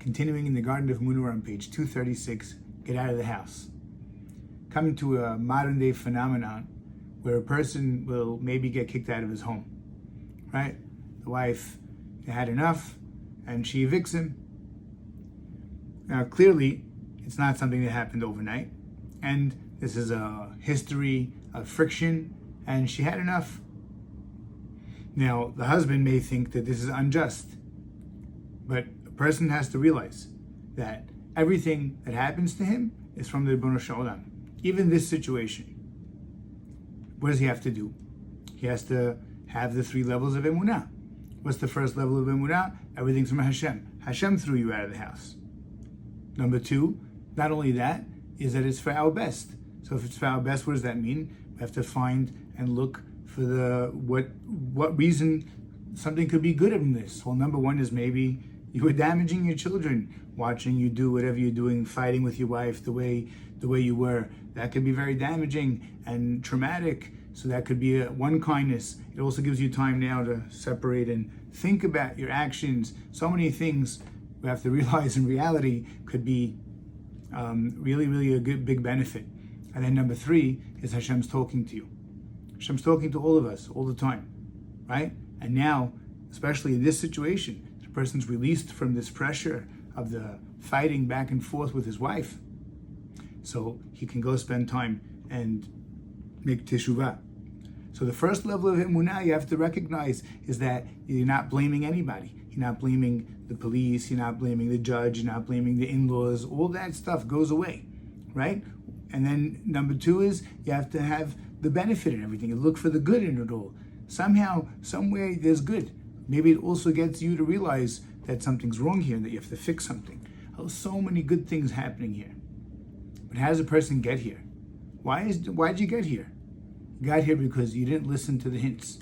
Continuing in the Garden of Emuna on page 236, get out of the house. Coming to a modern day phenomenon where a person will maybe get kicked out of his home, right? The wife had enough and she evicts him. Now clearly it's not something that happened overnight, and this is a history of friction, and she had enough. Now the husband may think that this is unjust, but a person has to realize that everything that happens to him is from the Ribono Shel Olam. Even this situation, what does he have to do? He has to have the 3 levels of Emuna. What's the first level of Emuna? Everything's from Hashem. Hashem threw you out of the house. Number 2, not only that, is that it's for our best. So if it's for our best, what does that mean? We have to find and look for the what reason something could be good in this. Well, number 1 is maybe you were damaging your children, watching you do whatever you're doing, fighting with your wife the way you were. That could be very damaging and traumatic. So that could be one kindness. It also gives you time now to separate and think about your actions. So many things we have to realize in reality could be really a good big benefit. And then number 3 is Hashem's talking to you. Hashem's talking to all of us all the time, right? And now, especially in this situation, the person's released from this pressure of the fighting back and forth with his wife. So he can go spend time and make teshuvah. So the first level of Emunah you have to recognize is that you're not blaming anybody. You're not blaming the police, you're not blaming the judge, you're not blaming the in-laws. All that stuff goes away, right? And then number 2 is you have to have the benefit in everything. You look for the good in it all. Somehow, somewhere there's good. Maybe it also gets you to realize that something's wrong here and that you have to fix something. Oh, so many good things happening here. But how does a person get here? Why'd you get here? You got here because you didn't listen to the hints.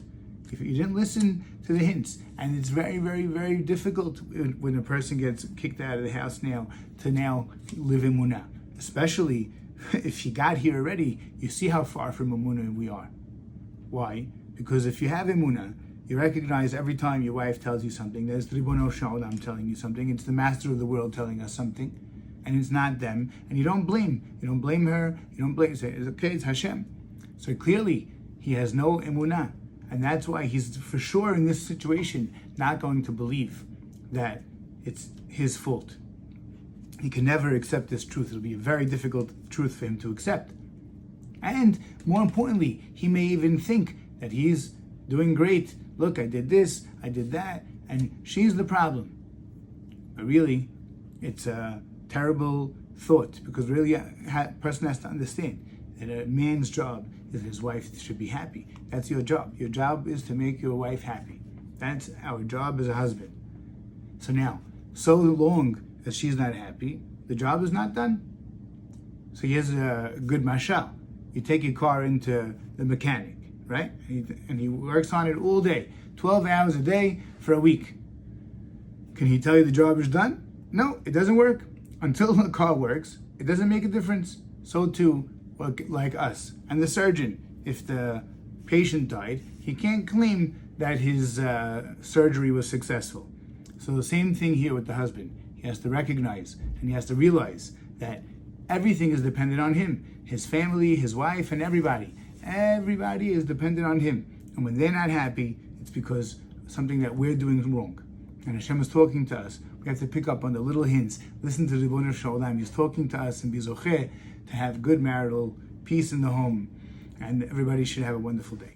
If you didn't listen to the hints, and it's very difficult when a person gets kicked out of the house now to now live in Emunah. Especially if you got here already, you see how far from Emunah we are. Why? Because if you have Emunah, you recognize every time your wife tells you something, there's the Ribono Shel Olam telling you something, it's the master of the world telling us something, and it's not them, and you don't blame. You don't blame her, you say, it's okay, it's Hashem. So clearly, he has no Emunah, and that's why he's for sure in this situation not going to believe that it's his fault. He can never accept this truth. It'll be a very difficult truth for him to accept. And more importantly, he may even think that he's doing great. Look, I did this, I did that, and she's the problem. But really, it's a terrible thought, because really a person has to understand that a man's job is his wife should be happy. That's your job. Your job is to make your wife happy. That's our job as a husband. So now, so long as she's not happy, the job is not done. So here's a good mashal. You take your car into the mechanic, right? And he works on it all day, 12 hours a day for a week. Can he tell you the job is done? No, it doesn't work. Until the car works, it doesn't make a difference. So too, like us. And the surgeon, if the patient died, he can't claim that his surgery was successful. So the same thing here with the husband. He has to recognize and he has to realize that everything is dependent on him. His family, his wife, and everybody. Everybody is dependent on him. And when they're not happy, it's because something that we're doing is wrong. And Hashem is talking to us. We have to pick up on the little hints. Listen to the Ribono Shel Olam. He's talking to us and be zocheh to have good marital peace in the home. And everybody should have a wonderful day.